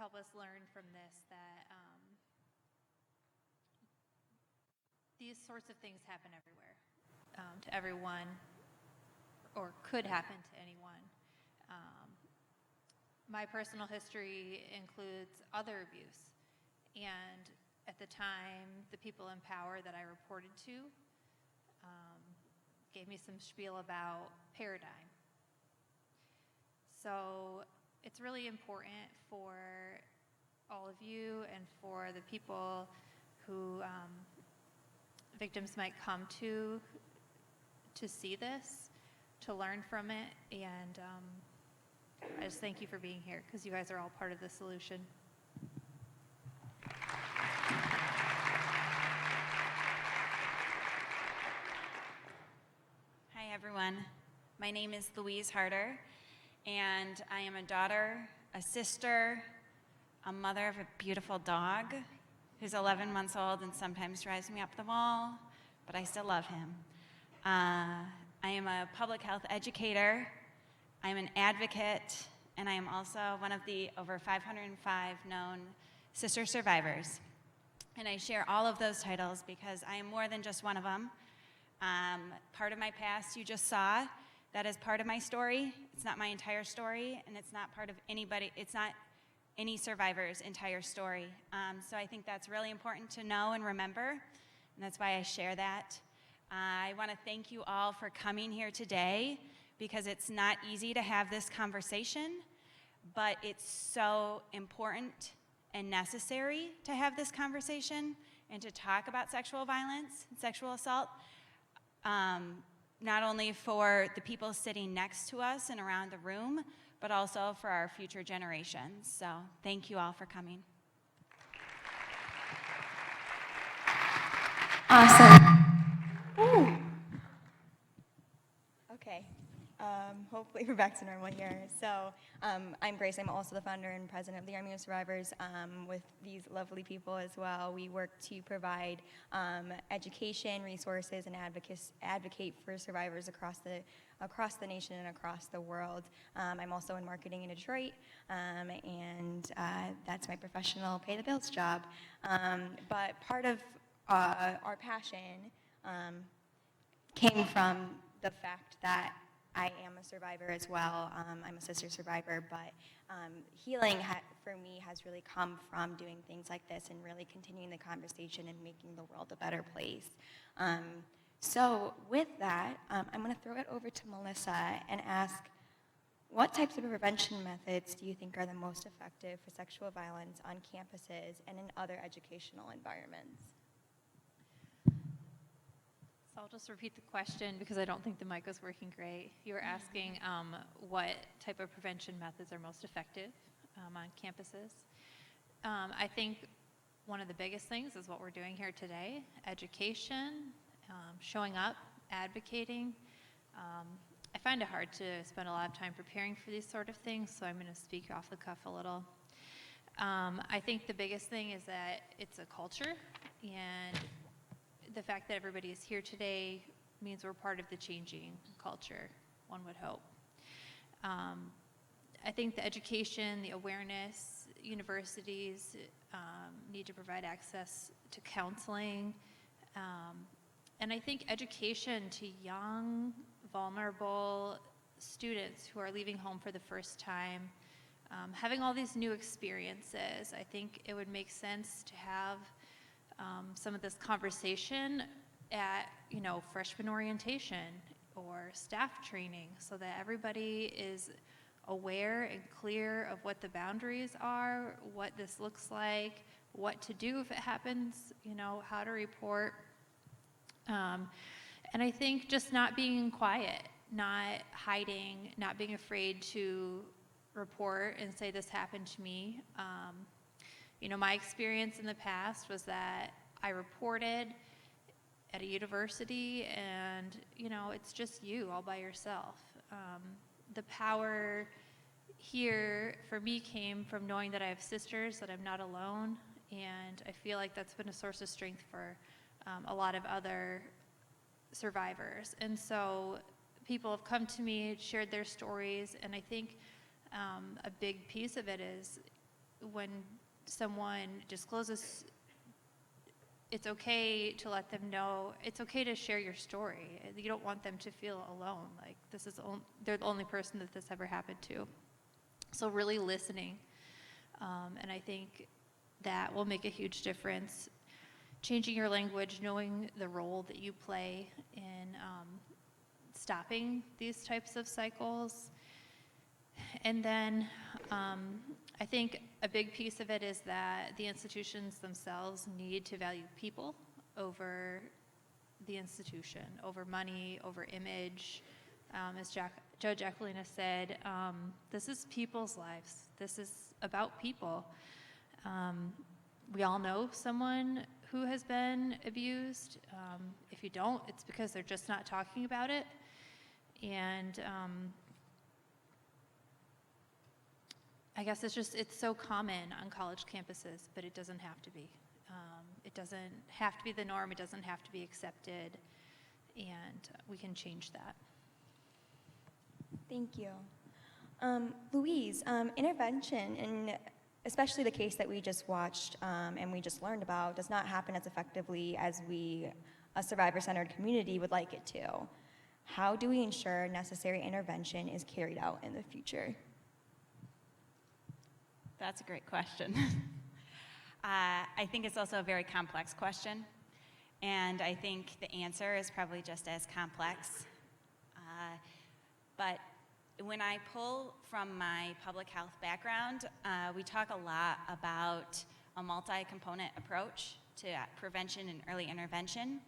help us learn from this that these sorts of things happen everywhere, to everyone, or could happen to anyone. My personal history includes other abuse, and at the time, the people in power that I reported to gave me some spiel about paradigm. So it's really important for all of you and for the people who victims might come to see this, to learn from it, and I just thank you for being here, because you guys are all part of the solution. Hi, everyone. My name is Louise Harder, and I am a daughter, a sister, a mother of a beautiful dog who's 11 months old and sometimes drives me up the wall, but I still love him. I am a public health educator. I'm an advocate, and I am also one of the over 505 known sister survivors. And I share all of those titles because I am more than just one of them. Part of my past you just saw. That is part of my story. It's not my entire story, and it's not part of anybody. It's not any survivor's entire story. So I think that's really important to know and remember, and that's why I share that. I want to thank you all for coming here today, because it's not easy to have this conversation, but it's so important and necessary to have this conversation and to talk about sexual violence and sexual assault, not only for the people sitting next to us and around the room, but also for our future generations. So thank you all for coming. Awesome. Ooh. Okay. Hopefully we're back to normal here. So I'm Grace. I'm also the founder and president of the Army of Survivors with these lovely people as well. We work to provide education, resources, and advocate for survivors across the nation and across the world. I'm also in marketing in Detroit, and that's my professional pay the bills job. But part of our passion came from the fact that I am a survivor as well. I'm a sister survivor, but healing for me has really come from doing things like this and really continuing the conversation and making the world a better place. So with that, I'm going to throw it over to Melissa and ask, what types of prevention methods do you think are the most effective for sexual violence on campuses and in other educational environments? So I'll just repeat the question because I don't think the mic was working great. You were asking what type of prevention methods are most effective on campuses. I think one of the biggest things is what we're doing here today: education, showing up, advocating. I find it hard to spend a lot of time preparing for these sort of things, so I'm going to speak off the cuff a little. I think the biggest thing is that it's a culture, and the fact that everybody is here today means we're part of the changing culture, one would hope. I think the education, the awareness, universities need to provide access to counseling. And I think education to young, vulnerable students who are leaving home for the first time, having all these new experiences, I think it would make sense to have some of this conversation at, freshman orientation or staff training, so that everybody is aware and clear of what the boundaries are, what this looks like, what to do if it happens, how to report. And I think just not being quiet, not hiding, not being afraid to report and say this happened to me. My experience in the past was that I reported at a university and, it's just you all by yourself. The power here for me came from knowing that I have sisters, that I'm not alone, and I feel like that's been a source of strength for a lot of other survivors. And so people have come to me, shared their stories, and I think a big piece of it is when someone discloses, it's okay to let them know, it's okay to share your story. You don't want them to feel alone, like they're the only person that this ever happened to. So really listening, and I think that will make a huge difference. Changing your language, knowing the role that you play in stopping these types of cycles. And then I think a big piece of it is that the institutions themselves need to value people over the institution, over money, over image. As Judge Aquilina said, this is people's lives. This is about people. We all know someone who has been abused. If you don't, it's because they're just not talking about it. And I guess it's so common on college campuses, but it doesn't have to be. It doesn't have to be the norm. It doesn't have to be accepted. And we can change that. Thank you. Louise, intervention, and especially the case that we just watched and we just learned about, does not happen as effectively as a survivor-centered community, would like it to. How do we ensure necessary intervention is carried out in the future? That's a great question. I think it's also a very complex question, and I think the answer is probably just as complex. But when I pull from my public health background, we talk a lot about a multi-component approach to prevention and early intervention.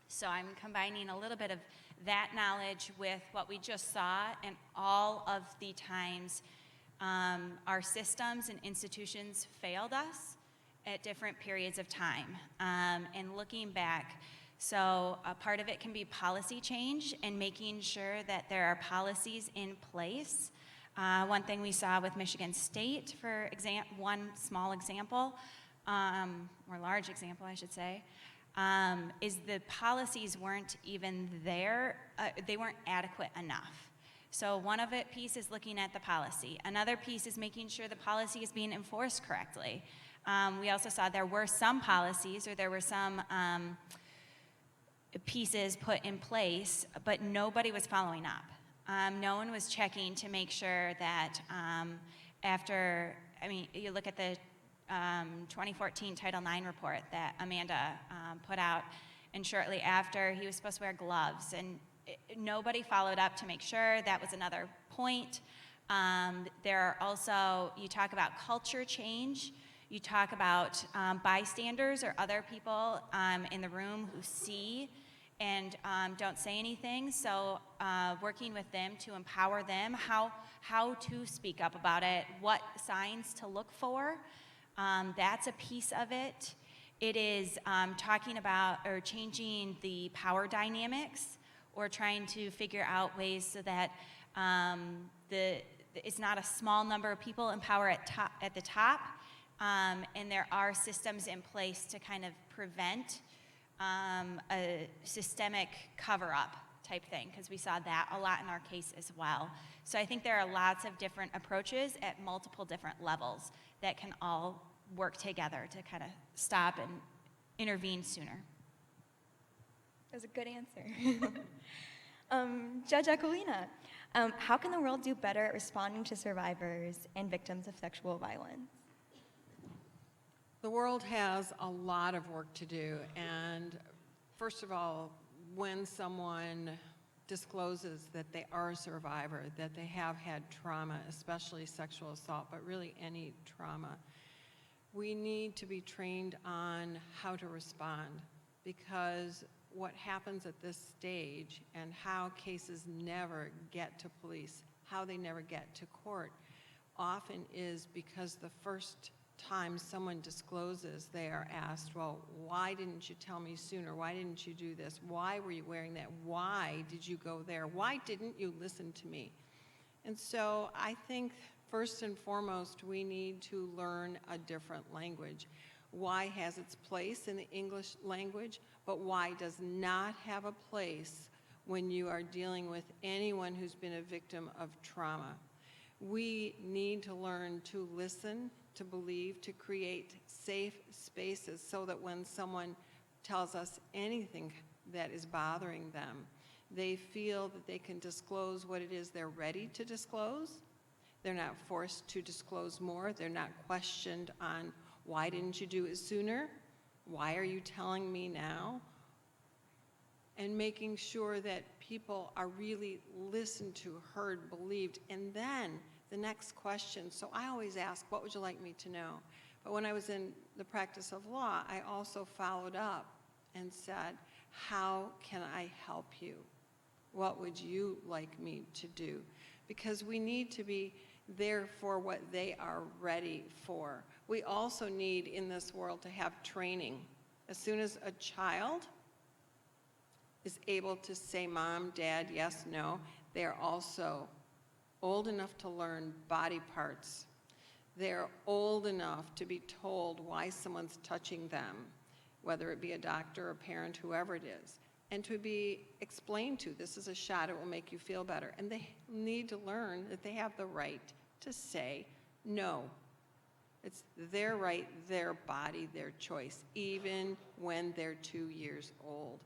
So I'm combining a little bit of that knowledge with what we just saw and all of the times our systems and institutions failed us at different periods of time. And looking back, so a part of it can be policy change and making sure that there are policies in place. One thing we saw with Michigan State, for one small example, or large example, I should say, is the policies weren't even there. They weren't adequate enough. So one of it piece is looking at the policy. Another piece is making sure the policy is being enforced correctly. We also saw there were some policies, or there were some pieces put in place, but nobody was following up. No one was checking to make sure that you look at the 2014 Title IX report that Amanda put out, and shortly after, he was supposed to wear gloves, and nobody followed up to make sure. That was another point. There are also, you talk about culture change. You talk about bystanders or other people in the room who see and don't say anything. So working with them to empower them, how to speak up about it, what signs to look for. That's a piece of it. It is talking about or changing the power dynamics, or trying to figure out ways so that it's not a small number of people in power at the top. And there are systems in place to kind of prevent a systemic cover-up type thing, because we saw that a lot in our case as well. So I think there are lots of different approaches at multiple different levels that can all work together to kind of stop and intervene sooner. That was a good answer. Judge Aquilina, how can the world do better at responding to survivors and victims of sexual violence? The world has a lot of work to do, and first of all, when someone discloses that they are a survivor, that they have had trauma, especially sexual assault, but really any trauma, we need to be trained on how to respond, because what happens at this stage and how cases never get to police, how they never get to court, often is because the first time someone discloses, they are asked, well, why didn't you tell me sooner? Why didn't you do this? Why were you wearing that? Why did you go there? Why didn't you listen to me? And so I think first and foremost, we need to learn a different language. Why has its place in the English language, but why does not have a place when you are dealing with anyone who's been a victim of trauma. We need to learn to listen to believe, to create safe spaces so that when someone tells us anything that is bothering them, they feel that they can disclose what it is they're ready to disclose. They're not forced to disclose more. They're not questioned on, why didn't you do it sooner? Why are you telling me now? And making sure that people are really listened to, heard, believed. And then the next question, so I always ask, what would you like me to know? But when I was in the practice of law, I also followed up and said, how can I help you? What would you like me to do? Because we need to be there for what they are ready for. We also need in this world to have training. As soon as a child is able to say mom, dad, yes, no, they are also old enough to learn body parts. They're old enough to be told why someone's touching them, whether it be a doctor, a parent, whoever it is, and to be explained to, this is a shot, it will make you feel better. And they need to learn that they have the right to say no. It's their right, their body, their choice, even when they're 2 years old.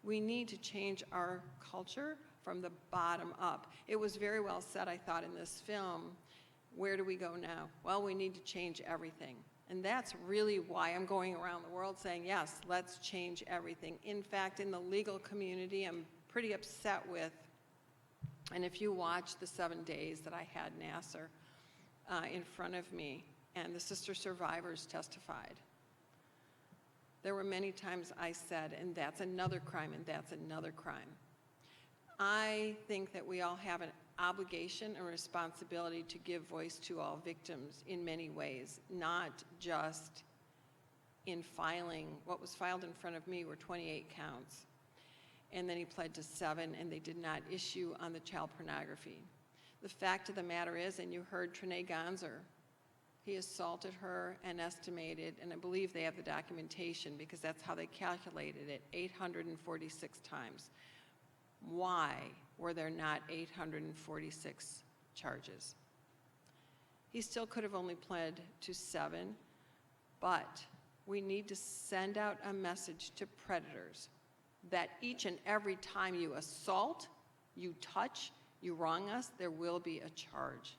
We need to change our culture from the bottom up. It was very well said, I thought, in this film, where do we go now? Well, we need to change everything. And that's really why I'm going around the world saying, yes, let's change everything. In fact, in the legal community, I'm pretty upset with, and if you watch the 7 days that I had Nasser in front of me, and the sister survivors testified, there were many times I said, and that's another crime, and that's another crime. I think that we all have an obligation and responsibility to give voice to all victims in many ways, not just in filing. What was filed in front of me were 28 counts. And then he pled to 7, and they did not issue on the child pornography. The fact of the matter is, and you heard Trinae Gonzer, he assaulted her and estimated, and I believe they have the documentation because that's how they calculated it, 846 times. Why were there not 846 charges? He still could have only pled to 7, but we need to send out a message to predators that each and every time you assault, you touch, you wrong us, there will be a charge.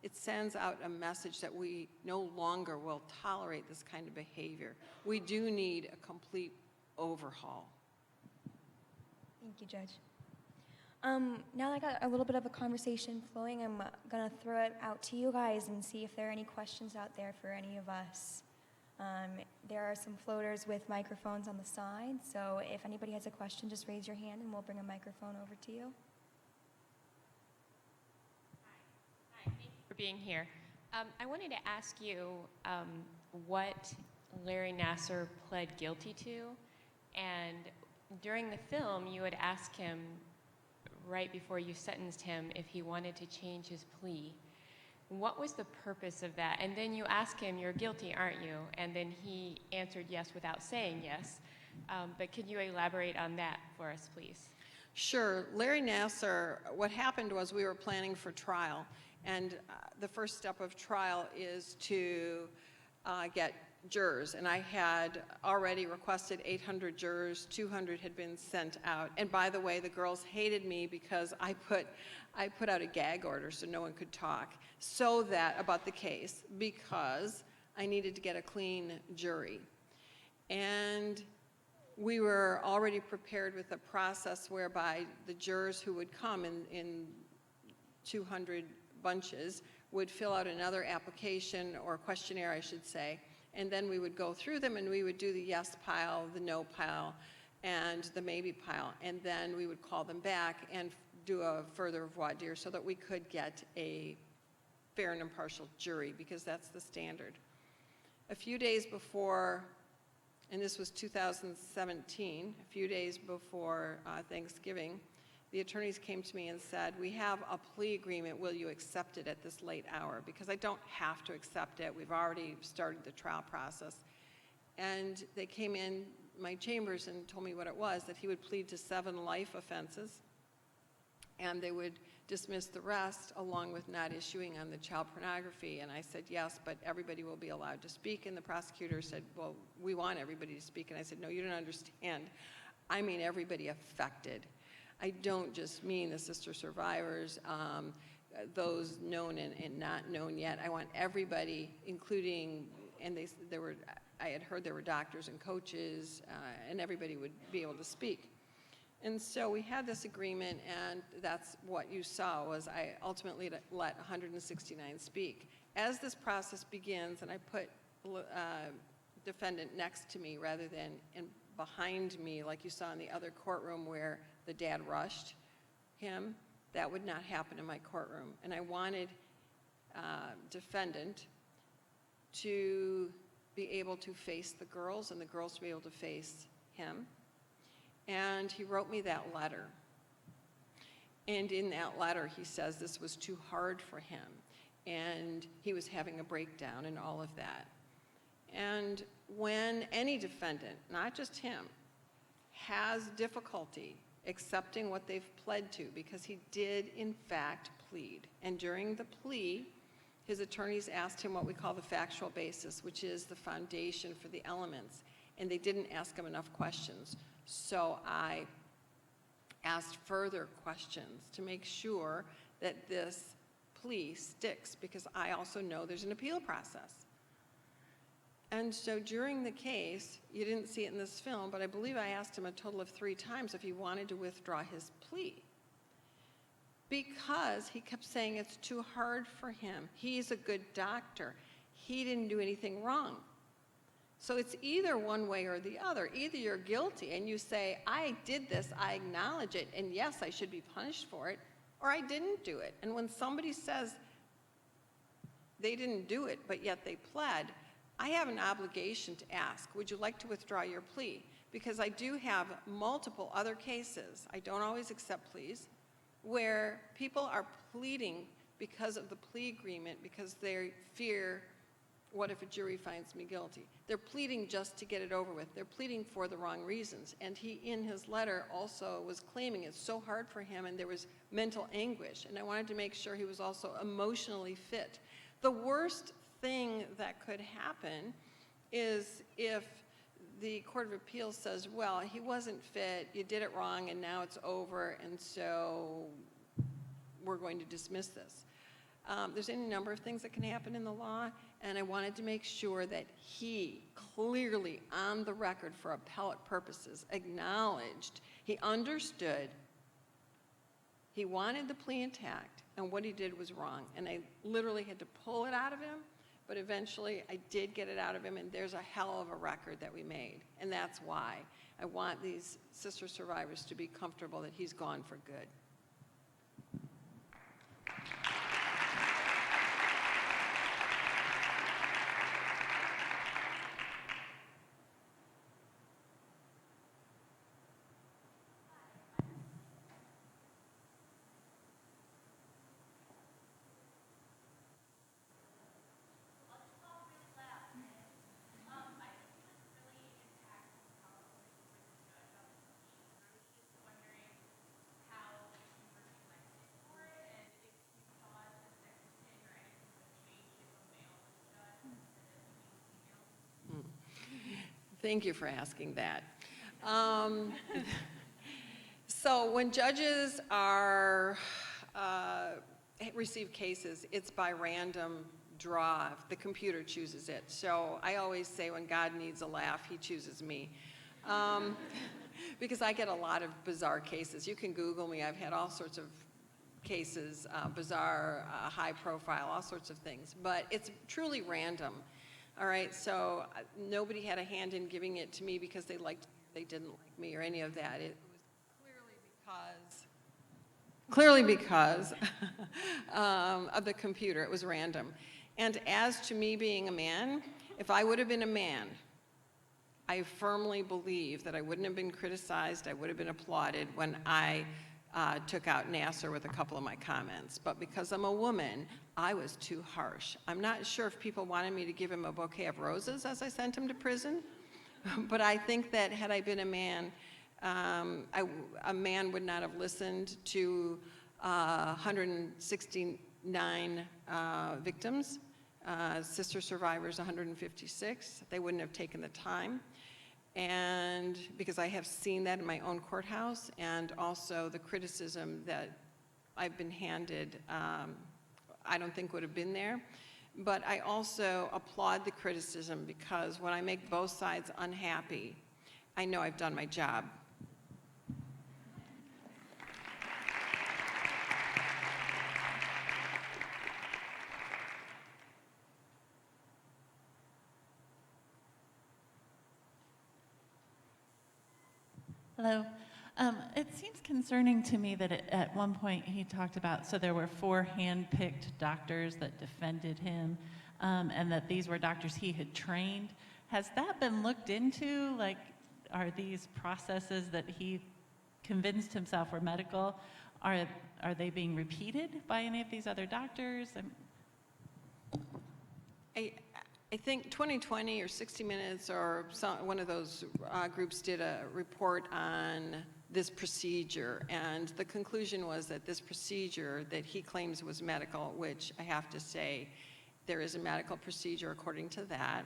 It sends out a message that we no longer will tolerate this kind of behavior. We do need a complete overhaul. Thank you, Judge. Now that I got a little bit of a conversation flowing, I'm going to throw it out to you guys and see if there are any questions out there for any of us. There are some floaters with microphones on the side, so if anybody has a question, just raise your hand and we'll bring a microphone over to you. Hi, thank you for being here. I wanted to ask you what Larry Nasser pled guilty to, and during the film, you had asked him right before you sentenced him if he wanted to change his plea. What was the purpose of that? And then you asked him, you're guilty, aren't you? And then he answered yes without saying yes. But could you elaborate on that for us, please? Sure. Larry Nasser, what happened was we were planning for trial, and the first step of trial is to get jurors, and I had already requested 800 jurors, 200 had been sent out. And by the way, the girls hated me because I put out a gag order so no one could talk about the case, because I needed to get a clean jury. And we were already prepared with a process whereby the jurors who would come in 200 bunches would fill out another application, or questionnaire, I should say, and then we would go through them and we would do the yes pile, the no pile, and the maybe pile, and then we would call them back and do a further voir dire so that we could get a fair and impartial jury, because that's the standard. A few days before, and this was 2017, a few days before Thanksgiving, the attorneys came to me and said, we have a plea agreement, will you accept it at this late hour? Because I don't have to accept it, we've already started the trial process. And they came in my chambers and told me what it was, that he would plead to 7 life offenses and they would dismiss the rest along with not issuing on the child pornography. And I said, yes, but everybody will be allowed to speak. And the prosecutor said, well, we want everybody to speak. And I said, no, you don't understand. I mean everybody affected. I don't just mean the sister survivors, those known and not known yet. I want everybody, including, and I had heard there were doctors and coaches, and everybody would be able to speak. And so we had this agreement, and that's what you saw, was I ultimately let 169 speak. As this process begins, and I put defendant next to me rather than behind me, like you saw in the other courtroom where the dad rushed him, that would not happen in my courtroom. And I wanted defendant to be able to face the girls and the girls to be able to face him. And he wrote me that letter. And in that letter, he says this was too hard for him. And he was having a breakdown and all of that. And when any defendant, not just him, has difficulty accepting what they've pled to, because he did in fact plead. And during the plea, his attorneys asked him what we call the factual basis, which is the foundation for the elements. And they didn't ask him enough questions. So I asked further questions to make sure that this plea sticks, because I also know there's an appeal process. And so during the case, you didn't see it in this film, but I believe I asked him a total of 3 times if he wanted to withdraw his plea, because he kept saying it's too hard for him. He's a good doctor. He didn't do anything wrong. So it's either one way or the other. Either you're guilty and you say, I did this, I acknowledge it, and yes, I should be punished for it, or I didn't do it. And when somebody says they didn't do it, but yet they pled, I have an obligation to ask, would you like to withdraw your plea? Because I do have multiple other cases, I don't always accept pleas, where people are pleading because of the plea agreement, because they fear, what if a jury finds me guilty? They're pleading just to get it over with. They're pleading for the wrong reasons. And he, in his letter, also was claiming it's so hard for him and there was mental anguish. And I wanted to make sure he was also emotionally fit. The worst thing that could happen is if the Court of Appeals says, well, he wasn't fit, you did it wrong, and now it's over, and so we're going to dismiss this. There's any number of things that can happen in the law, and I wanted to make sure that he clearly, on the record for appellate purposes, acknowledged, he understood, he wanted the plea intact, and what he did was wrong. And I literally had to pull it out of him, but eventually I did get it out of him, and there's a hell of a record that we made. And that's why I want these sister survivors to be comfortable that he's gone for good. Thank you for asking that. So when judges receive cases, it's by random draw. The computer chooses it. So I always say when God needs a laugh, he chooses me. Because I get a lot of bizarre cases. You can Google me. I've had all sorts of cases, bizarre, high profile, all sorts of things. But it's truly random. All right, so nobody had a hand in giving it to me because they didn't like me or any of that. It was clearly because of the computer. It was random. And as to me being a man, if I would have been a man, I firmly believe that I wouldn't have been criticized, I would have been applauded when I took out Nasser with a couple of my comments. But because I'm a woman, I was too harsh. I'm not sure if people wanted me to give him a bouquet of roses as I sent him to prison, but I think that had I been a man, a man would not have listened to 169 victims, sister survivors 156. They wouldn't have taken the time. And because I have seen that in my own courthouse, and also the criticism that I've been handed, I don't think would have been there. But I also applaud the criticism, because when I make both sides unhappy, I know I've done my job. Hello. It seems concerning to me that at one point he talked about, so there were 4 hand-picked doctors that defended him, and that these were doctors he had trained. Has that been looked into? Like, are these processes that he convinced himself were medical, are they being repeated by any of these other doctors? I think 2020 or 60 Minutes or one of those groups did a report on this procedure, and the conclusion was that this procedure that he claims was medical, which I have to say there is a medical procedure according to that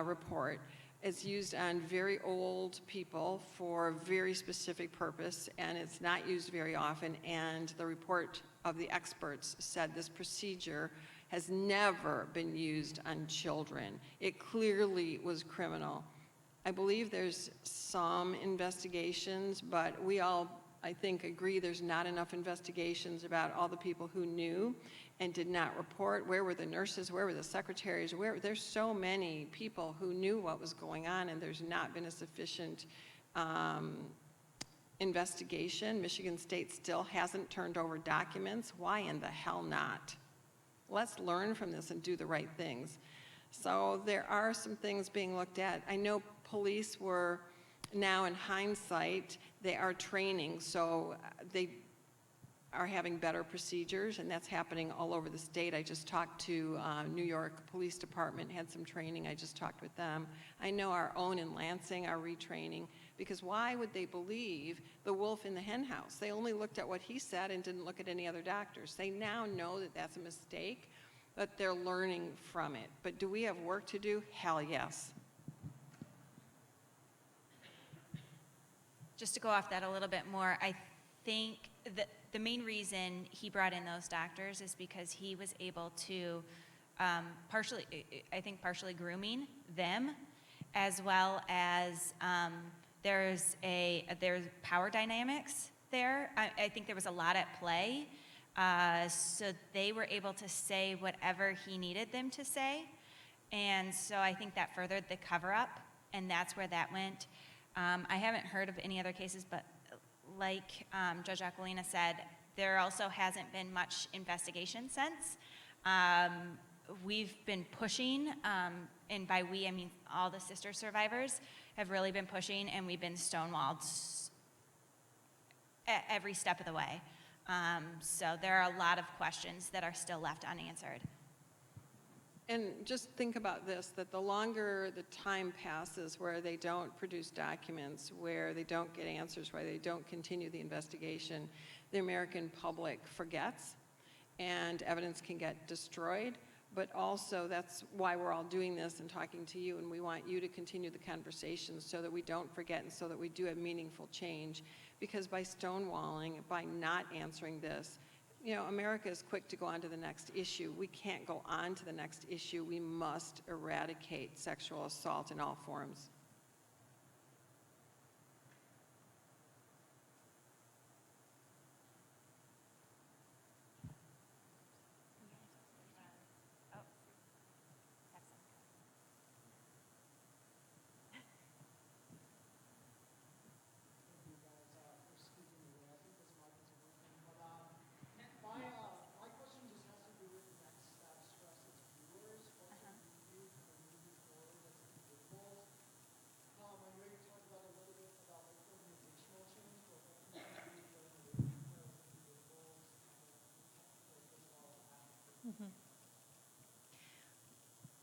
report, is used on very old people for a very specific purpose, and it's not used very often, and the report of the experts said this procedure has never been used on children. It clearly was criminal. I believe there's some investigations, but we all, I think, agree there's not enough investigations about all the people who knew and did not report. Where were the nurses? Where were the secretaries? There's so many people who knew what was going on, and there's not been a sufficient investigation. Michigan State still hasn't turned over documents. Why in the hell not? Let's learn from this and do the right things. So there are some things being looked at. I know police were, now in hindsight, they are training, so they are having better procedures, and that's happening all over the state. I just talked to New York Police Department, had some training. I just talked with them. I know our own in Lansing are retraining, because why would they believe the wolf in the hen house? They only looked at what he said and didn't look at any other doctors. They now know that that's a mistake, but they're learning from it. But do we have work to do? Hell yes. Just to go off that a little bit more, I think that the main reason he brought in those doctors is because he was able to partially grooming them, as well as there's power dynamics there. I think there was a lot at play. So they were able to say whatever he needed them to say. And so I think that furthered the cover-up, and that's where that went. I haven't heard of any other cases, but like Judge Aquilina said, there also hasn't been much investigation since. We've been pushing, and by we, I mean all the sister survivors have really been pushing, and we've been stonewalled every step of the way. So there are a lot of questions that are still left unanswered. And just think about this, that the longer the time passes where they don't produce documents, where they don't get answers, where they don't continue the investigation, the American public forgets, and evidence can get destroyed. But also, that's why we're all doing this and talking to you, and we want you to continue the conversation so that we don't forget and so that we do have meaningful change. Because by stonewalling, by not answering this, you know, America is quick to go on to the next issue. We can't go on to the next issue. We must eradicate sexual assault in all forms.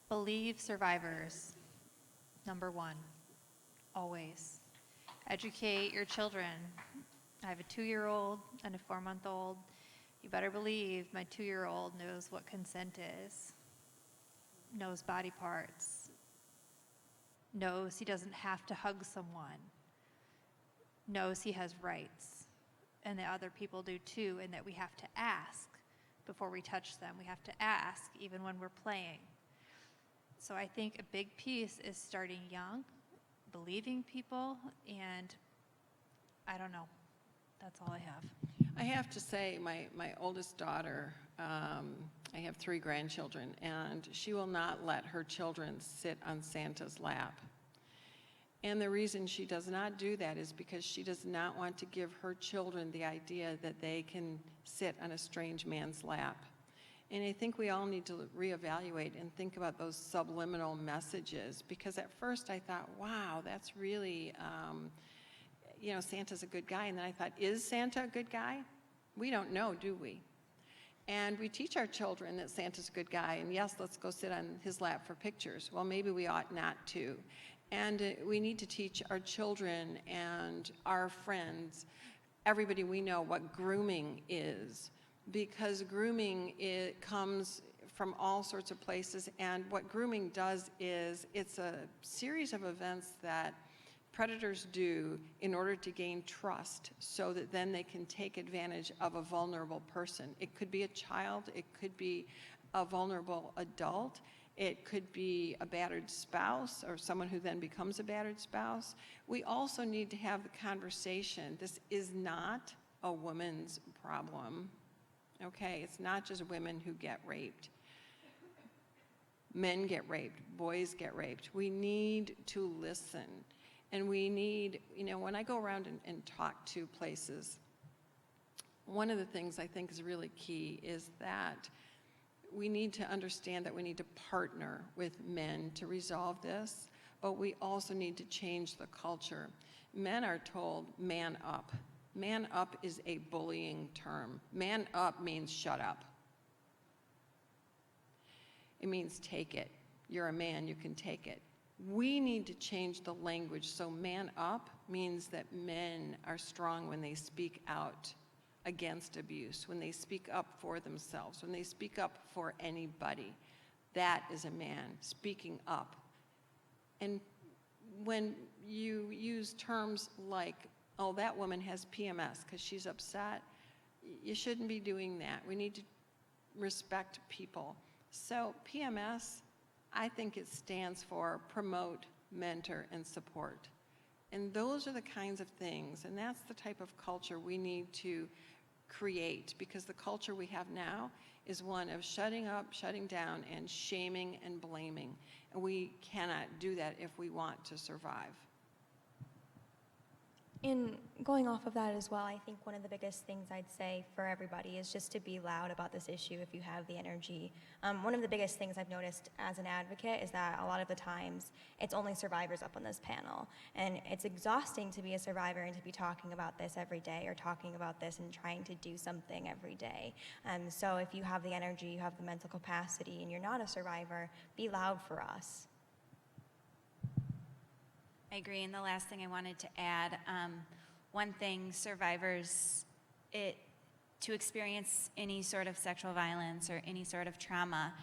Believe survivors, number one, always. Educate your children. I have a 2-year-old and a 4-month-old, you better believe my 2-year-old knows what consent is, knows body parts, knows he doesn't have to hug someone, knows he has rights, and that other people do too, and that we have to ask before we touch them. We have to ask even when we're playing. So I think a big piece is starting young, believing people, and I don't know. That's all I have. I have to say, my oldest daughter, I have 3 grandchildren, and she will not let her children sit on Santa's lap. And the reason she does not do that is because she does not want to give her children the idea that they can sit on a strange man's lap. And I think we all need to reevaluate and think about those subliminal messages, because at first I thought, wow, that's really, Santa's a good guy. And then I thought, is Santa a good guy? We don't know, do we? And we teach our children that Santa's a good guy, and yes, let's go sit on his lap for pictures. Well, maybe we ought not to. And we need to teach our children and our friends, everybody we know, what grooming is, because grooming, it comes from all sorts of places, and what grooming does is it's a series of events that predators do in order to gain trust so that then they can take advantage of a vulnerable person. It could be a child, it could be a vulnerable adult, it could be a battered spouse or someone who then becomes a battered spouse. We also need to have the conversation. This is not a woman's problem, okay? It's not just women who get raped. Men get raped, boys get raped. We need to listen. And we need, when I go around and talk to places, one of the things I think is really key is that we need to understand that we need to partner with men to resolve this, but we also need to change the culture. Men are told, man up. Man up is a bullying term. Man up means shut up. It means take it. You're a man, you can take it. We need to change the language so man up means that men are strong when they speak out against abuse, when they speak up for themselves, when they speak up for anybody. That is a man speaking up. And when you use terms like, oh, that woman has PMS because she's upset, you shouldn't be doing that. We need to respect people. So PMS, I think it stands for promote, mentor, and support. And those are the kinds of things, and that's the type of culture we need to create, because the culture we have now is one of shutting up, shutting down, and shaming and blaming. And we cannot do that if we want to survive. And going off of that as well, I think one of the biggest things I'd say for everybody is just to be loud about this issue if you have the energy. One of the biggest things I've noticed as an advocate is that a lot of the times it's only survivors up on this panel. And it's exhausting to be a survivor and to be talking about this every day, or talking about this and trying to do something every day. So if you have the energy, you have the mental capacity, and you're not a survivor, be loud for us. I agree, and the last thing I wanted to add, one thing survivors, to experience any sort of sexual violence or any sort of trauma,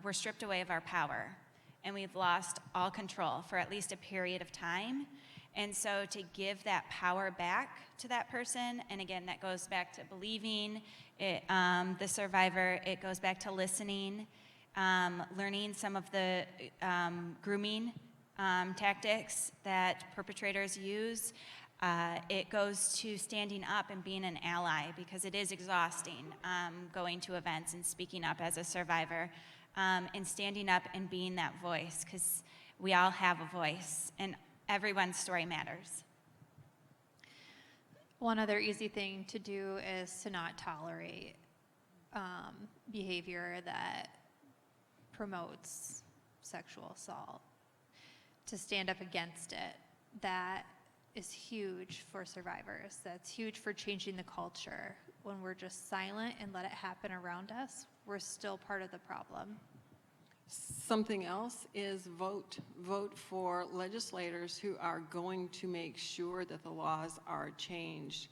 we're stripped away of our power, and we've lost all control for at least a period of time. And so to give that power back to that person, and again, that goes back to believing the survivor, it goes back to listening, learning some of the grooming tactics that perpetrators use. It goes to standing up and being an ally, because it is exhausting going to events and speaking up as a survivor, and standing up and being that voice, because we all have a voice and everyone's story matters. One other easy thing to do is to not tolerate behavior that promotes sexual assault, to stand up against it. That is huge for survivors. That's huge for changing the culture. When we're just silent and let it happen around us, we're still part of the problem. Something else is vote. Vote for legislators who are going to make sure that the laws are changed.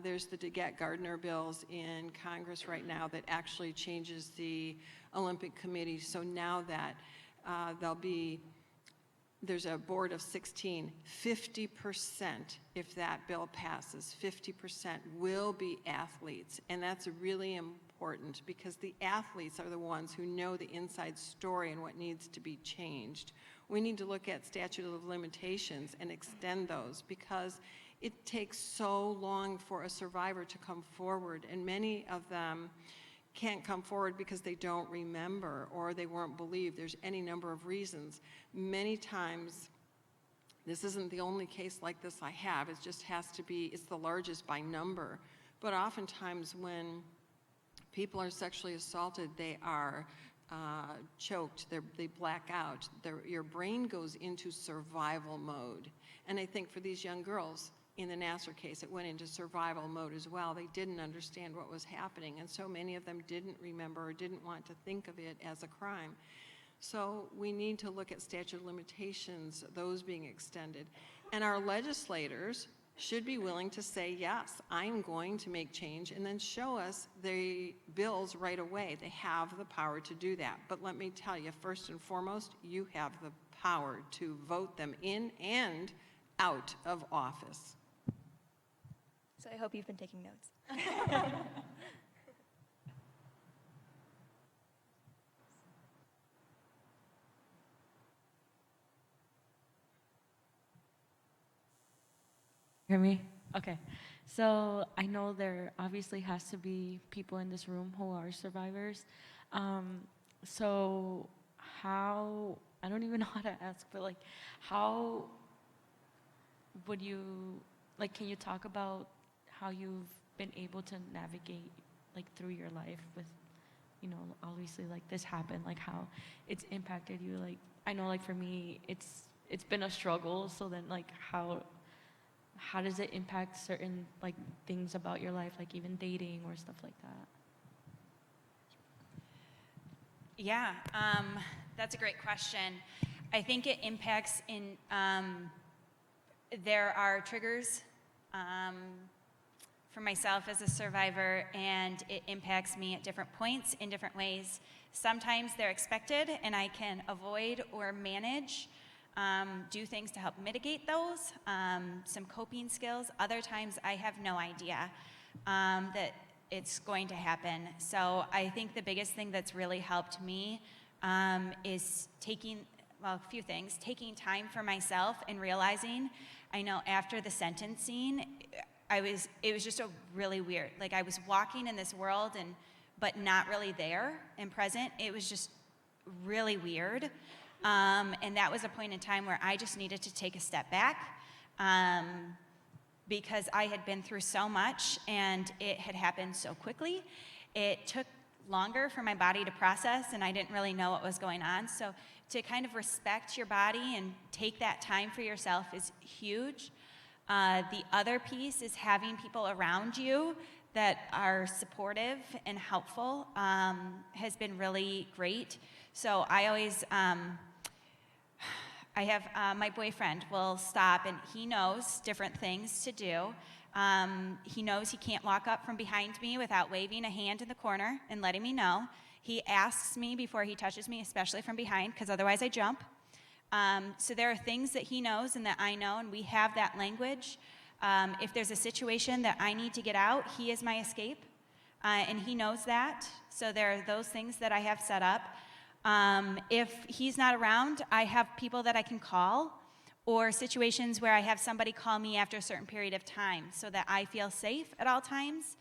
There's the DeGette-Gardner bills in Congress right now that actually changes the Olympic Committee. So now that there's a board of 16, 50%, if that bill passes, 50% will be athletes. And that's really important because the athletes are the ones who know the inside story and what needs to be changed. We need to look at statute of limitations and extend those because it takes so long for a survivor to come forward, and many of them can't come forward because they don't remember or they weren't believed. There's any number of reasons. Many times, this isn't the only case like this I have, it just has to be, it's the largest by number. But oftentimes when people are sexually assaulted, they are choked, they black out, your brain goes into survival mode. And I think for these young girls, in the Nasser case, it went into survival mode as well. They didn't understand what was happening, and so many of them didn't remember or didn't want to think of it as a crime. So we need to look at statute of limitations, those being extended. And our legislators should be willing to say, yes, I'm going to make change, and then show us the bills right away. They have the power to do that. But let me tell you, first and foremost, you have the power to vote them in and out of office. So I hope you've been taking notes. Hear me? Okay. So I know there obviously has to be people in this room who are survivors. So how, I don't even know how to ask, but like, how would you, like, can you talk about how you've been able to navigate, like, through your life with, you know, obviously, like, this happened, like, how it's impacted you? Like, I know, like, for me, it's been a struggle, so then, like, how does it impact certain, like, things about your life, like even dating or stuff like that? Yeah, that's a great question. I think it impacts in, there are triggers for myself as a survivor, and it impacts me at different points in different ways. Sometimes they're expected, and I can avoid or manage, do things to help mitigate those, some coping skills. Other times I have no idea that it's going to happen. So I think the biggest thing that's really helped me is a few things. Taking time for myself and realizing, I know after the sentencing, it was just really weird. Like, I was walking in this world but not really there and present. It was just really weird. And that was a point in time where I just needed to take a step back because I had been through so much and it had happened so quickly. It took longer for my body to process, and I didn't really know what was going on. So to kind of respect your body and take that time for yourself is huge. The other piece is having people around you that are supportive and helpful has been really great. So I always, I have my boyfriend will stop, and he knows different things to do. He knows he can't walk up from behind me without waving a hand in the corner and letting me know. He asks me before he touches me, especially from behind, because otherwise I jump. So there are things that he knows and that I know, and we have that language. If there's a situation that I need to get out, he is my escape, and he knows that. So there are those things that I have set up. If he's not around, I have people that I can call, or situations where I have somebody call me after a certain period of time so that I feel safe at all times.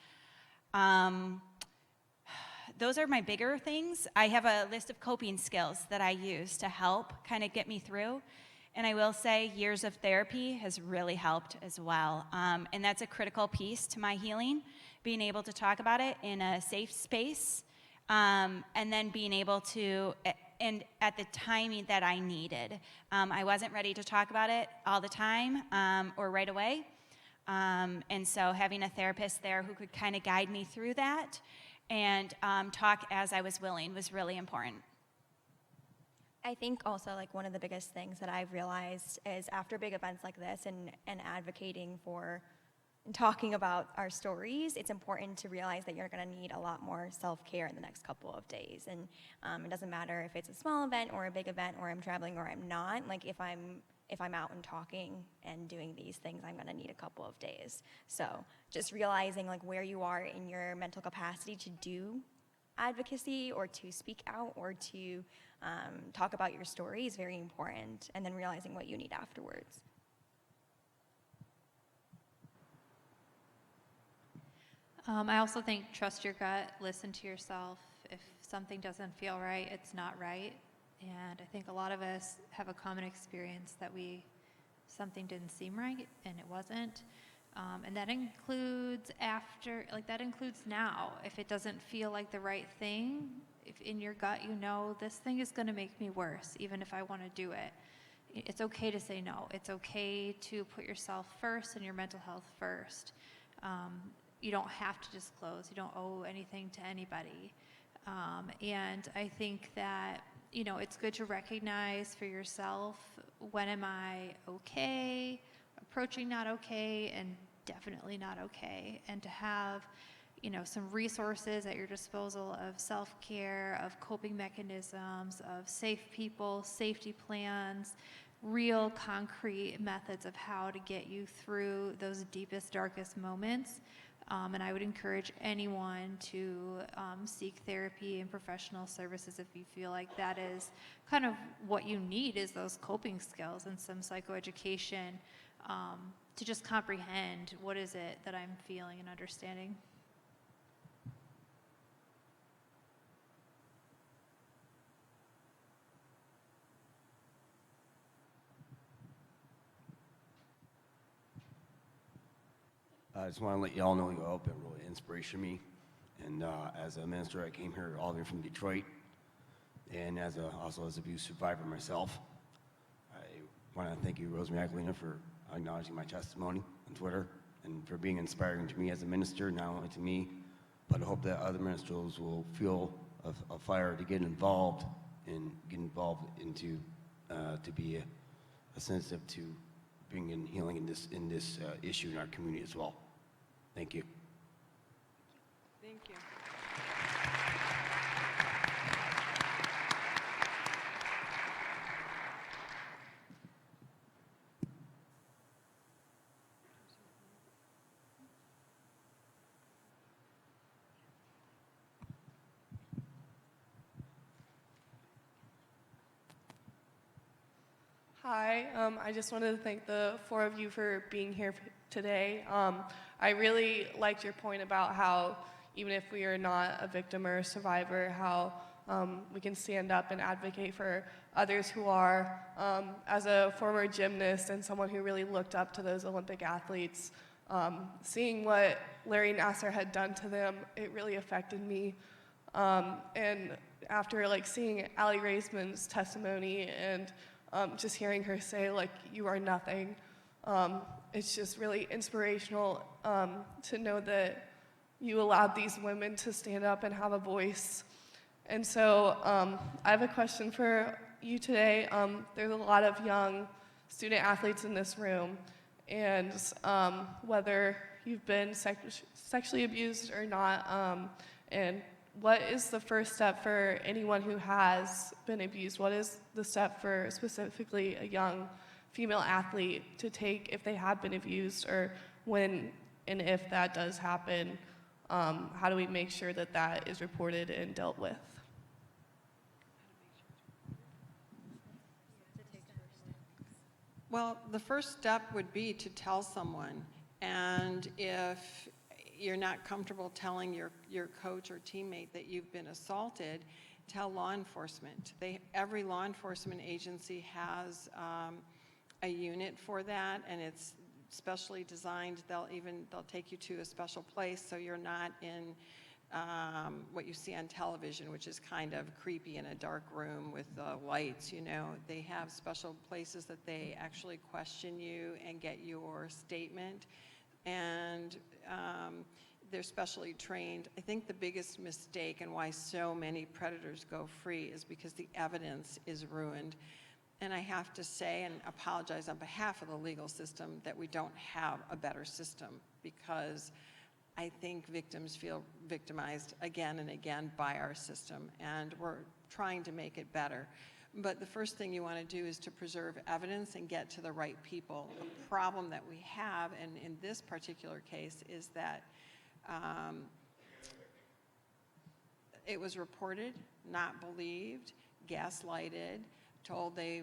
Those are my bigger things. I have a list of coping skills that I use to help kind of get me through. And I will say years of therapy has really helped as well. And that's a critical piece to my healing, being able to talk about it in a safe space, and then being able to, and at the timing that I needed. I wasn't ready to talk about it all the time or right away. And so having a therapist there who could kind of guide me through that and talk as I was willing was really important. I think also, like, one of the biggest things that I've realized is after big events like this and advocating for talking about our stories, it's important to realize that you're going to need a lot more self-care in the next couple of days. And it doesn't matter if it's a small event or a big event, or I'm traveling or I'm not. Like if I'm out and talking and doing these things, I'm going to need a couple of days. So just realizing like where you are in your mental capacity to do advocacy or to speak out or to talk about your story is very important, and then realizing what you need afterwards. I also think trust your gut, listen to yourself. If something doesn't feel right, it's not right. And I think a lot of us have a common experience that something didn't seem right and it wasn't. And that includes that includes now. If it doesn't feel like the right thing, if in your gut you know this thing is going to make me worse, even if I want to do it, it's okay to say no. It's okay to put yourself first and your mental health first. You don't have to disclose. You don't owe anything to anybody. And I think that, it's good to recognize for yourself, when am I okay, approaching not okay, and definitely not okay. And to have, some resources at your disposal of self-care, of coping mechanisms, of safe people, safety plans, real concrete methods of how to get you through those deepest, darkest moments. And I would encourage anyone to seek therapy and professional services if you feel like that is kind of what you need, is those coping skills and some psychoeducation to just comprehend what is it that I'm feeling and understanding. I just want to let you all know you all have been really inspiration to me. And as a minister, I came here all the way from Detroit. And also as an abuse survivor myself, I want to thank you, Rosemarie Aquilina, for acknowledging my testimony on Twitter and for being inspiring to me as a minister, not only to me, but I hope that other ministers will feel a fire to get involved into to be a sensitive to bringing healing in this issue in our community as well. Thank you. Thank you. Hi, I just wanted to thank the four of you for being here today. I really liked your point about how even if we are not a victim or a survivor, how we can stand up and advocate for others who are. As a former gymnast and someone who really looked up to those Olympic athletes, seeing what Larry Nasser had done to them, it really affected me. And after seeing Allie Raisman's testimony and just hearing her say, you are nothing, it's just really inspirational to know that you allowed these women to stand up and have a voice. And so I have a question for you today. There's a lot of young student athletes in this room, and whether you've been sexually abused or not, and what is the first step for anyone who has been abused? What is the step for specifically a young female athlete to take if they have been abused, or when and if that does happen? How do we make sure that that is reported and dealt with? Well, the first step would be to tell someone, and if you're not comfortable telling your coach or teammate that you've been assaulted, tell law enforcement. Every law enforcement agency has a unit for that, and it's specially designed. They'll take you to a special place so you're not in what you see on television, which is kind of creepy in a dark room with lights. They have special places that they actually question you and get your statement, and they're specially trained. I think the biggest mistake and why so many predators go free is because the evidence is ruined. And I have to say and apologize on behalf of the legal system that we don't have a better system, because I think victims feel victimized again and again by our system, and we're trying to make it better. But the first thing you want to do is to preserve evidence and get to the right people. The problem that we have, and in this particular case, is that it was reported, not believed, gaslighted, told they,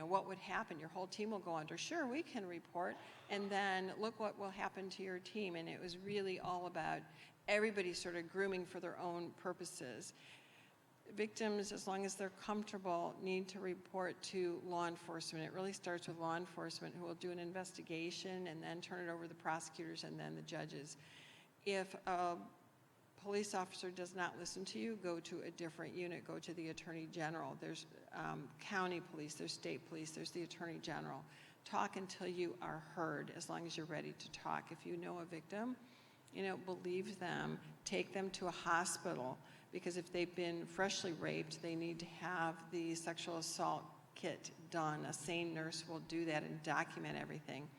what would happen? Your whole team will go under. Sure, we can report, and then look what will happen to your team. And it was really all about everybody sort of grooming for their own purposes. Victims, as long as they're comfortable, need to report to law enforcement. It really starts with law enforcement, who will do an investigation and then turn it over to the prosecutors and then the judges. If a police officer does not listen to you, go to a different unit, go to the Attorney General. There's county police, there's state police, there's the Attorney General. Talk until you are heard, as long as you're ready to talk. If you know a victim, believe them, take them to a hospital, because if they've been freshly raped, they need to have the sexual assault kit done. A sane nurse will do that and document everything.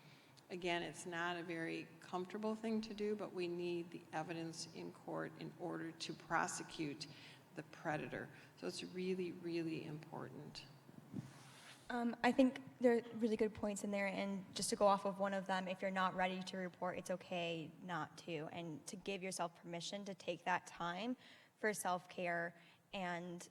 Again, it's not a very comfortable thing to do, but we need the evidence in court in order to prosecute the predator. So it's really, really important. I think there are really good points in there, and just to go off of one of them, if you're not ready to report, it's okay not to, and to give yourself permission to take that time for self-care and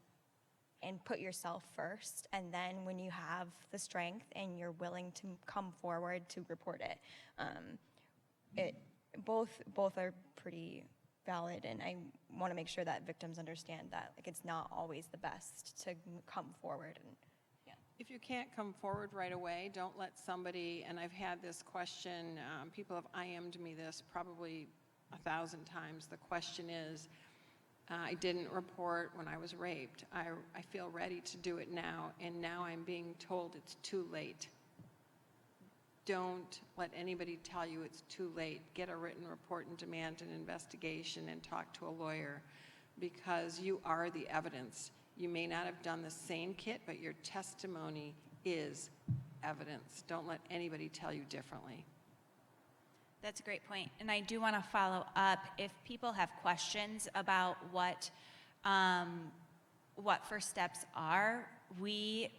put yourself first, and then when you have the strength and you're willing to come forward to report it. Both are pretty valid, and I want to make sure that victims understand that it's not always the best to come forward. And if you can't come forward right away, don't let somebody, and I've had this question, people have IM'd me this probably 1,000 times. The question is, I didn't report when I was raped. I feel ready to do it now, and now I'm being told it's too late. Don't let anybody tell you it's too late. Get a written report and demand an investigation and talk to a lawyer, because you are the evidence. You may not have done the same kit, but your testimony is evidence. Don't let anybody tell you differently. That's a great point. And I do want to follow up. If people have questions about what first steps are, we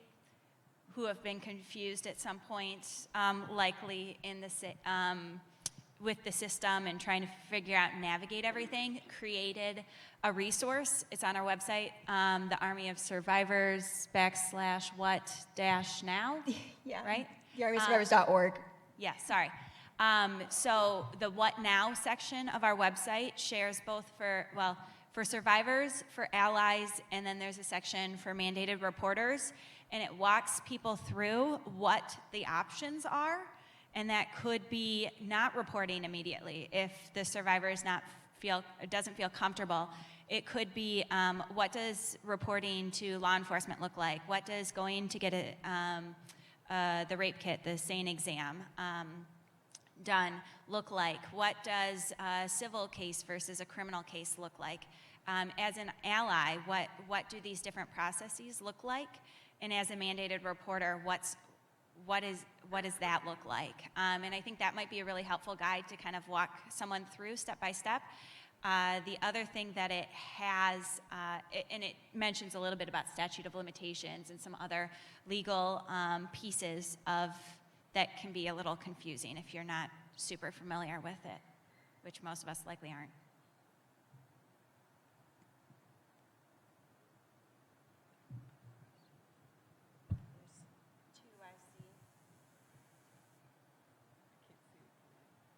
who have been confused at some point, likely in the with the system and trying to figure out and navigate everything, created a resource. It's on our website, the Army of Survivors /what-now, yeah, right? thearmysurvivors.org. Yeah, sorry. So the What Now section of our website shares both for survivors, for allies, and then there's a section for mandated reporters, and it walks people through what the options are, and that could be not reporting immediately if the survivor doesn't feel comfortable. It could be what does reporting to law enforcement look like? What does going to get the rape kit, the SANE exam, done look like? What does a civil case versus a criminal case look like? As an ally, what do these different processes look like? And as a mandated reporter, what does that look like? And I think that might be a really helpful guide to kind of walk someone through step by step. The other thing that it has, and it mentions a little bit about statute of limitations and some other legal pieces of that can be a little confusing if you're not super familiar with it, which most of us likely aren't. There's two I see.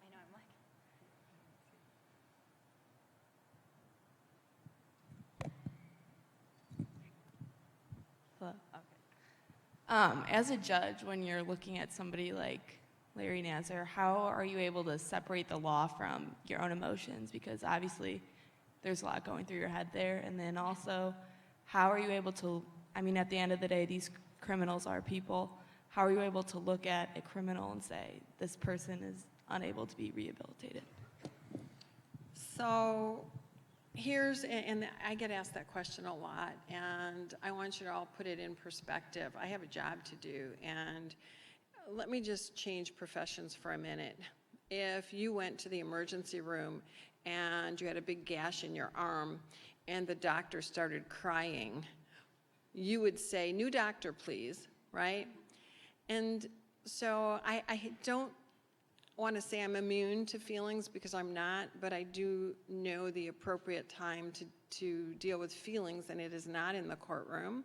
I know, I'm like. Hello. Okay. As a judge, when you're looking at somebody like Larry Nasser, how are you able to separate the law from your own emotions? Because obviously there's a lot going through your head there. And then also, how are you able to, at the end of the day, these criminals are people. How are you able to look at a criminal and say, this person is unable to be rehabilitated? So and I get asked that question a lot, and I want you to all put it in perspective. I have a job to do, and let me just change professions for a minute. If you went to the emergency room and you had a big gash in your arm and the doctor started crying, you would say, "New doctor, please," right? And so I don't want to say I'm immune to feelings, because I'm not, but I do know the appropriate time to deal with feelings, and it is not in the courtroom.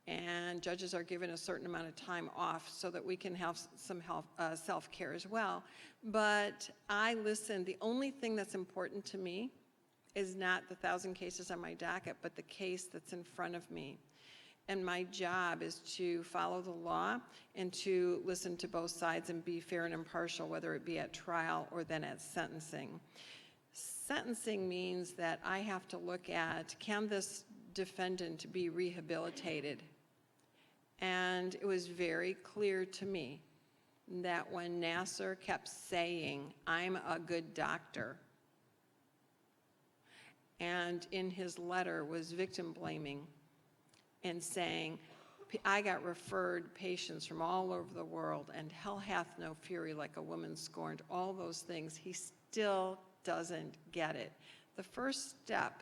And judges are given a certain amount of time off so that we can have some self-care as well. But I listen. The only thing that's important to me is not the 1,000 cases on my docket, but the case that's in front of me. And my job is to follow the law and to listen to both sides and be fair and impartial, whether it be at trial or then at sentencing. Sentencing means that I have to look at, can this defendant be rehabilitated? And it was very clear to me that when Nasser kept saying, "I'm a good doctor," and in his letter was victim blaming and saying, "I got referred patients from all over the world, and hell hath no fury like a woman scorned," all those things, he still doesn't get it. The first step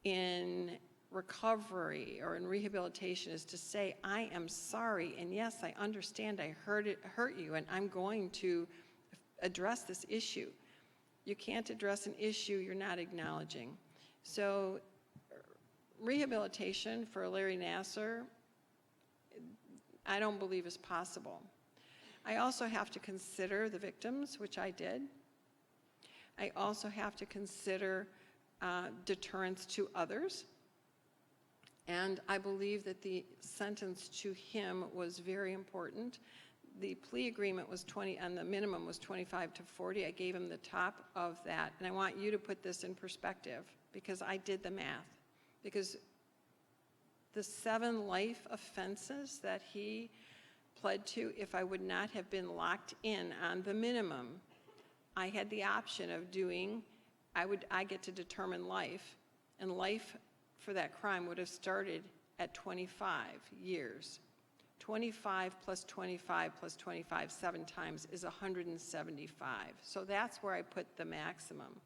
in recovery or in rehabilitation is to say, "I am sorry, and yes, I understand I hurt you, and I'm going to address this issue." You can't address an issue you're not acknowledging. So rehabilitation for Larry Nasser, I don't believe is possible. I also have to consider the victims, which I did. I also have to consider deterrence to others. And I believe that the sentence to him was very important. The plea agreement was 20, and the minimum was 25 to 40. I gave him the top of that. And I want you to put this in perspective, because I did the math. Because the 7 life offenses that he pled to, if I would not have been locked in on the minimum, I had the option of doing, I get to determine life, and life for that crime would have started at 25 years. 25 plus 25 plus 25 7 times is 175. So that's where I put the maximum.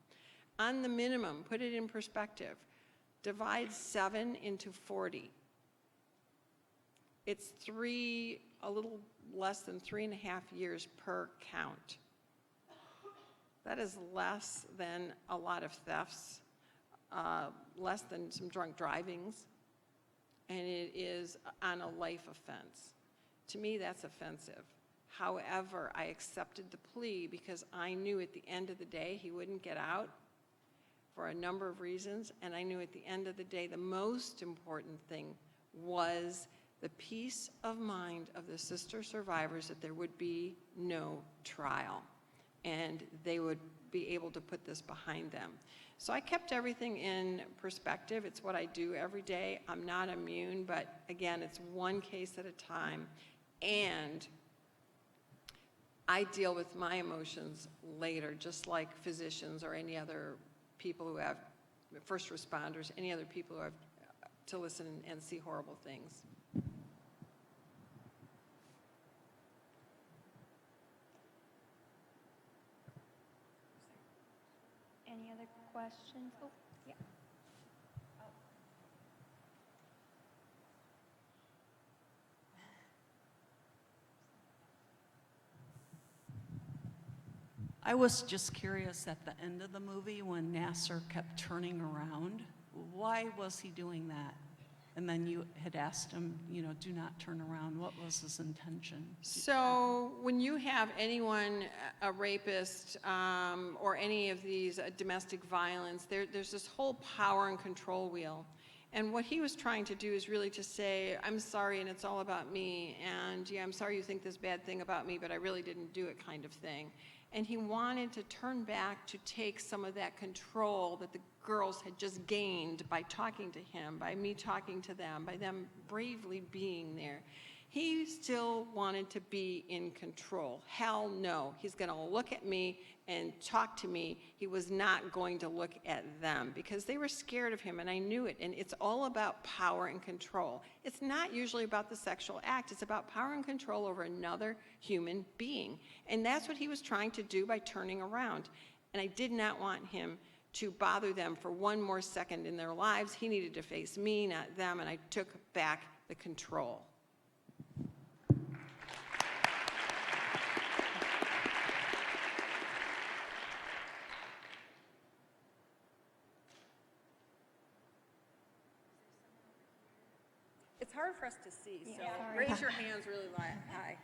On the minimum, put it in perspective, divide 7 into 40. It's a little less than 3.5 years per count. That is less than a lot of thefts, less than some drunk drivings, and it is on a life offense. To me, that's offensive. However, I accepted the plea because I knew at the end of the day he wouldn't get out for a number of reasons, and I knew at the end of the day the most important thing was the peace of mind of the sister survivors, that there would be no trial and they would be able to put this behind them. So I kept everything in perspective. It's what I do every day. I'm not immune, but again, it's one case at a time, and I deal with my emotions later, just like physicians or any other people who have, first responders, any other people who have to listen and see horrible things. Any other questions? Oh, yeah. I was just curious at the end of the movie when Nasser kept turning around. Why was he doing that? And then you had asked him, do not turn around. What was his intention? So when you have anyone, a rapist, or any of these domestic violence, there's this whole power and control wheel. And what he was trying to do is really to say, "I'm sorry, and it's all about me, and yeah, I'm sorry you think this bad thing about me, but I really didn't do it," kind of thing. And he wanted to turn back to take some of that control that the girls had just gained by talking to him, by me talking to them, by them bravely being there. he still wanted to be in control. Hell no. He's going to look at me and talk to me. He was not going to look at them because they were scared of him, and I knew it. And it's all about power and control. It's not usually about the sexual act. It's about power and control over another human being. And that's what he was trying to do by turning around. And I did not want him to bother them for one more second in their lives. He needed to face me, not them, and I took back the control. It's hard for us to see, so raise your hands really high.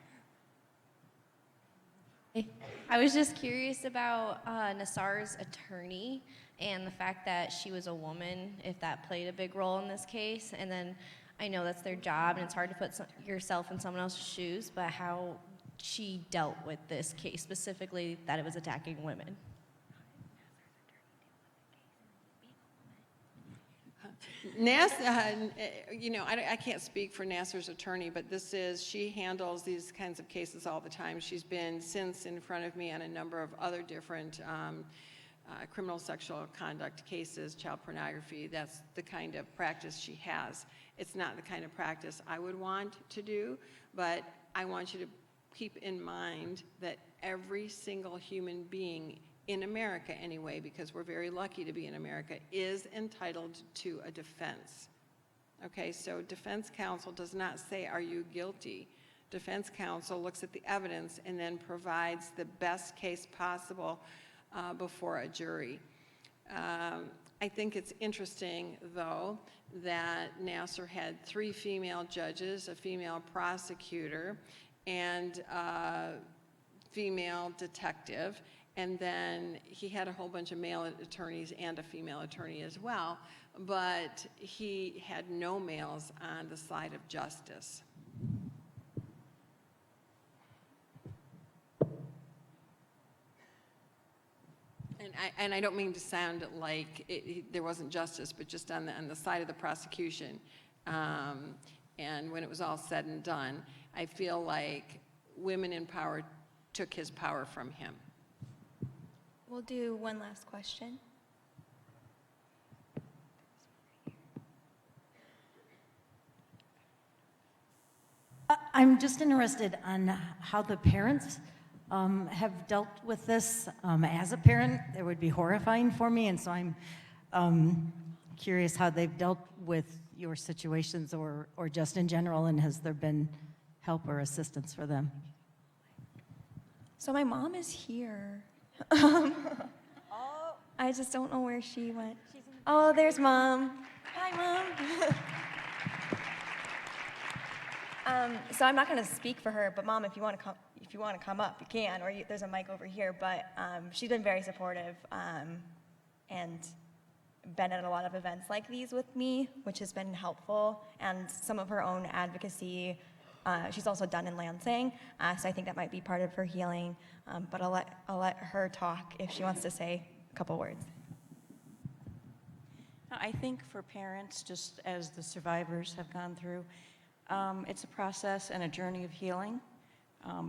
I was just curious about Nasser's attorney and the fact that she was a woman, if that played a big role in this case. And then I know that's their job and it's hard to put yourself in someone else's shoes, but how she dealt with this case, specifically that it was attacking women. Nasser, I can't speak for Nasser's attorney, but she handles these kinds of cases all the time. She's been since in front of me on a number of other different criminal sexual conduct cases, child pornography. That's the kind of practice she has. It's not the kind of practice I would want to do, but I want you to keep in mind that every single human being in America anyway, because we're very lucky to be in America, is entitled to a defense. Okay, so defense counsel does not say, are you guilty? Defense counsel looks at the evidence and then provides the best case possible before a jury. I think it's interesting, though, that Nasser had 3 female judges, a female prosecutor, and a female detective, and then he had a whole bunch of male attorneys and a female attorney as well, but he had no males on the side of justice. And I don't mean to sound like there wasn't justice, but just on the side of the prosecution. And when it was all said and done, I feel like women in power took his power from him. We'll do one last question. I'm just interested on how the parents have dealt with this. As a parent, it would be horrifying for me, and so I'm curious how they've dealt with your situations or just in general, and has there been help or assistance for them? So my mom is here. I just don't know where she went. Oh, there's Mom. Hi, Mom. So I'm not going to speak for her, but Mom, if you want to come up, you can, or there's a mic over here. But she's been very supportive and been at a lot of events like these with me, which has been helpful, and some of her own advocacy. She's also done in Lansing, so I think that might be part of her healing. But I'll let her talk if she wants to say a couple words. I think for parents, just as the survivors have gone through, it's a process and a journey of healing.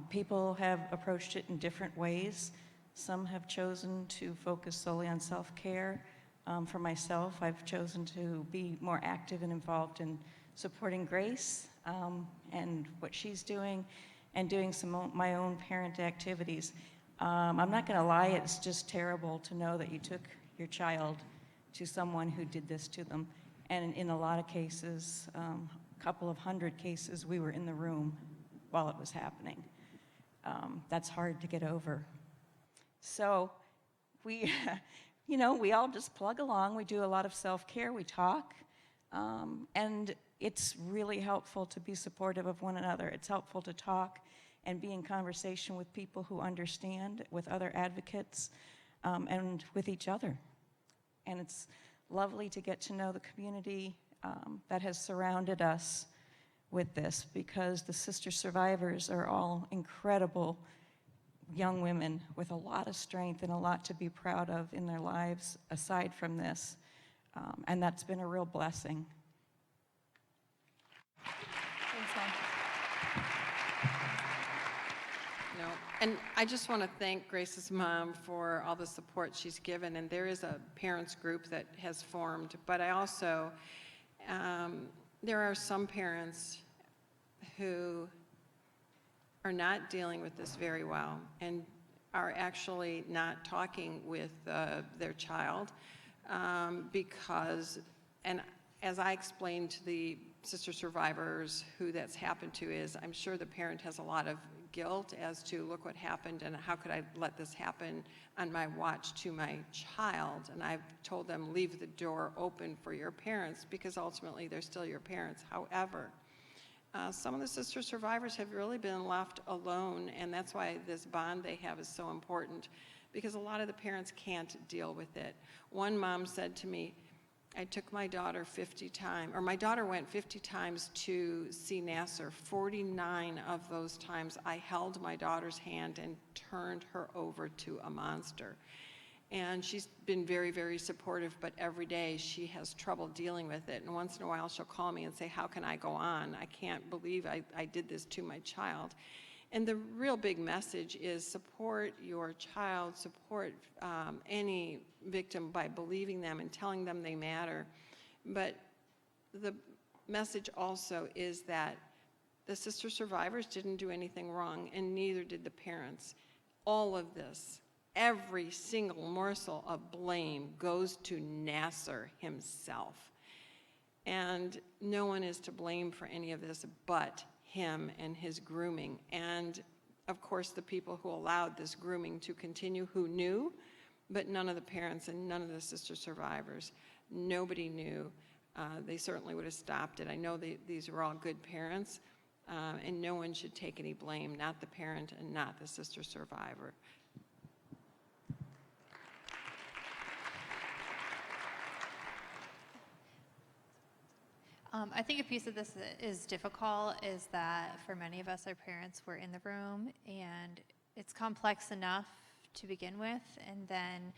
People have approached it in different ways. Some have chosen to focus solely on self-care. For myself, I've chosen to be more active and involved in supporting Grace and what she's doing, and doing some of my own parent activities. I'm not going to lie, it's just terrible to know that you took your child to someone who did this to them. And in a lot of cases, a couple of hundred cases, we were in the room while it was happening. That's hard to get over. So we, we all just plug along. We do a lot of self-care, we talk, and it's really helpful to be supportive of one another. It's helpful to talk and be in conversation with people who understand, with other advocates, and with each other. And it's lovely to get to know the community that has surrounded us with this, because the sister survivors are all incredible young women with a lot of strength and a lot to be proud of in their lives aside from this. And that's been a real blessing. Thanks, Mom. And I just want to thank Grace's mom for all the support she's given, and there is a parents group that has formed, but I also, there are some parents who are not dealing with this very well and are actually not talking with their child because, and as I explained to the sister survivors who that's happened to is, I'm sure the parent has a lot of guilt as to look what happened and how could I let this happen on my watch to my child. And I've told them leave the door open for your parents because ultimately they're still your parents. However, some of the sister survivors have really been left alone, and that's why this bond they have is so important, because a lot of the parents can't deal with it. One mom said to me, I took my daughter 50 times, or my daughter went 50 times to see Nasser. 49 of those times I held my daughter's hand and turned her over to a monster. And she's been very, very supportive, but every day she has trouble dealing with it. And once in a while she'll call me and say, how can I go on? I can't believe I did this to my child. And the real big message is support your child, support any victim by believing them and telling them they matter. But the message also is that the sister survivors didn't do anything wrong, and neither did the parents. All of this, every single morsel of blame goes to Nasser himself. And no one is to blame for any of this but him and his grooming. And of course, the people who allowed this grooming to continue, who knew, but none of the parents and none of the sister survivors. Nobody knew. They certainly would have stopped it. I know these were all good parents, and no one should take any blame, not the parent and not the sister survivor. I think a piece of this is difficult is that for many of us, our parents were in the room, and it's complex enough to begin with, and then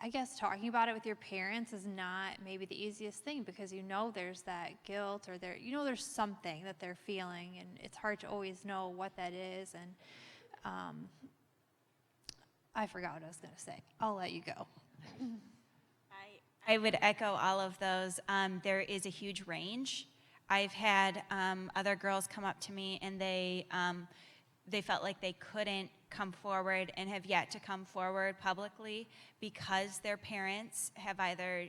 I guess talking about it with your parents is not maybe the easiest thing because you know there's that guilt or there's something that they're feeling, and it's hard to always know what that is. And I forgot what I was going to say. I'll let you go. I would echo all of those. There is a huge range. I've had other girls come up to me and they felt like they couldn't come forward and have yet to come forward publicly because their parents have either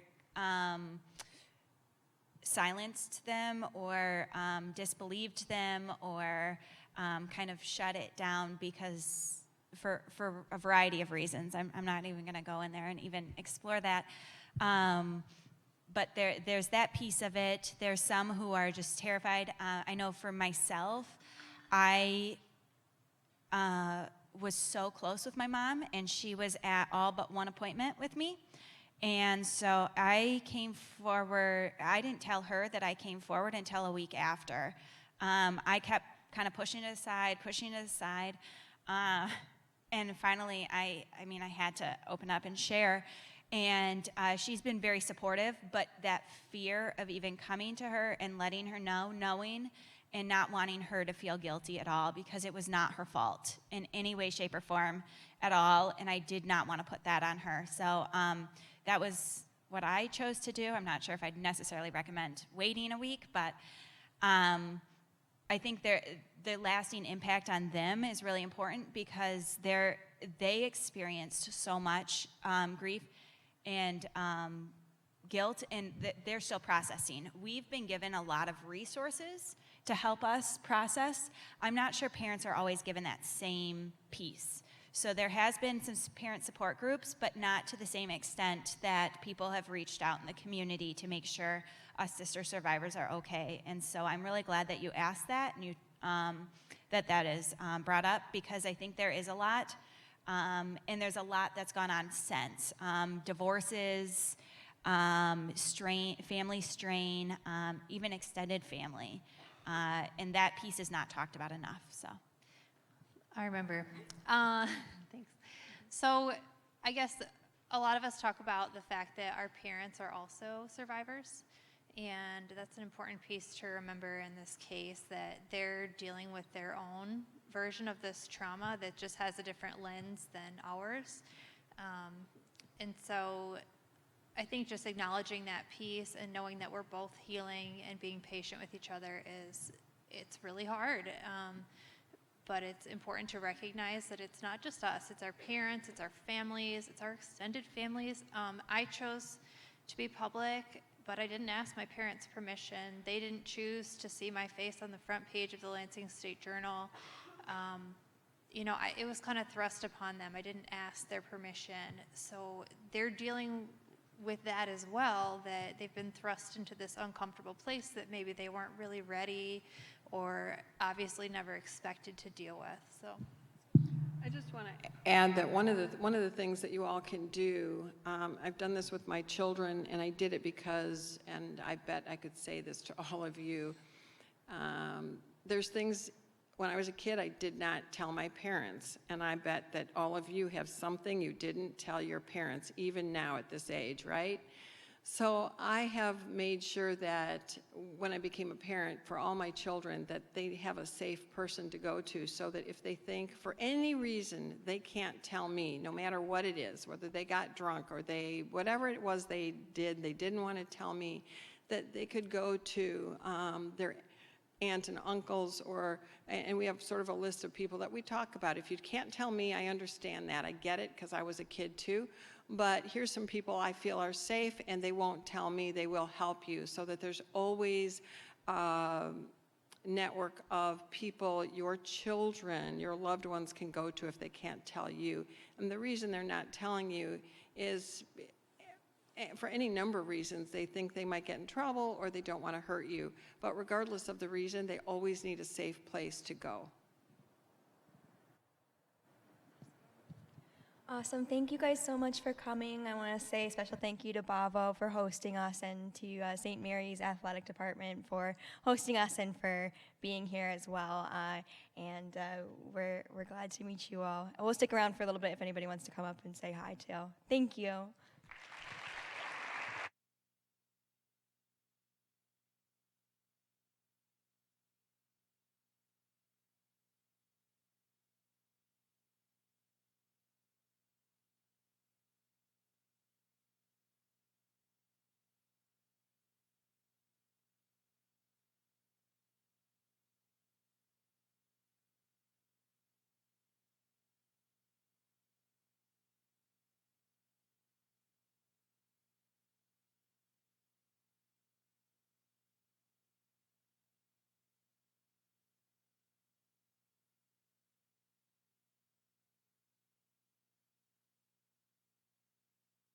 silenced them or disbelieved them or kind of shut it down because for a variety of reasons. I'm not even going to go in there and even explore that. But there's that piece of it. There's some who are just terrified. I know for myself, I was so close with my mom, and she was at all but one appointment with me. And so I came forward. I didn't tell her that I came forward until a week after. I kept kind of pushing it aside. And finally, I had to open up and share. And she's been very supportive, but that fear of even coming to her and letting her know, knowing and not wanting her to feel guilty at all because it was not her fault in any way, shape, or form at all, and I did not want to put that on her. So that was what I chose to do. I'm not sure if I'd necessarily recommend waiting a week, but I think the lasting impact on them is really important because they experienced so much grief and guilt, and they're still processing. We've been given a lot of resources to help us process. I'm not sure parents are always given that same piece. So there has been some parent support groups, but not to the same extent that people have reached out in the community to make sure us sister survivors are okay. And so I'm really glad that you asked that and you, that is brought up because I think there is a lot. And there's a lot that's gone on since. Divorces, family strain, even extended family. And that piece is not talked about enough, so. I remember. Thanks. So I guess a lot of us talk about the fact that our parents are also survivors. And that's an important piece to remember in this case, that they're dealing with their own version of this trauma that just has a different lens than ours. And so I think just acknowledging that piece and knowing that we're both healing and being patient with each other it's really hard. But it's important to recognize that it's not just us, it's our parents, it's our families, it's our extended families. I chose to be public, but I didn't ask my parents' permission. They didn't choose to see my face on the front page of the Lansing State Journal. It was kind of thrust upon them. I didn't ask their permission. So they're dealing with that as well, that they've been thrust into this uncomfortable place that maybe they weren't really ready or obviously never expected to deal with. So I just want to add that one of the things that you all can do, I've done this with my children, and I did it because, and I bet I could say this to all of you, there's things, when I was a kid, I did not tell my parents, and I bet that all of you have something you didn't tell your parents, even now at this age, right? So I have made sure that when I became a parent for all my children, that they have a safe person to go to, so that if they think for any reason they can't tell me, no matter what it is, whether they got drunk or whatever it was they did, they didn't want to tell me, that they could go to their aunt and uncles, and we have sort of a list of people that we talk about. If you can't tell me, I understand that. I get it, because I was a kid too. But here's some people I feel are safe, and they won't tell me. They will help you, so that there's always a network of people your children, your loved ones can go to if they can't tell you. And the reason they're not telling you is for any number of reasons. They think they might get in trouble, or they don't want to hurt you. But regardless of the reason, they always need a safe place to go. Awesome. Thank you guys so much for coming. I want to say a special thank you to BAVO for hosting us, and to St. Mary's Athletic Department for hosting us and for being here as well. We're glad to meet you all. We'll stick around for a little bit if anybody wants to come up and say hi too. Thank you.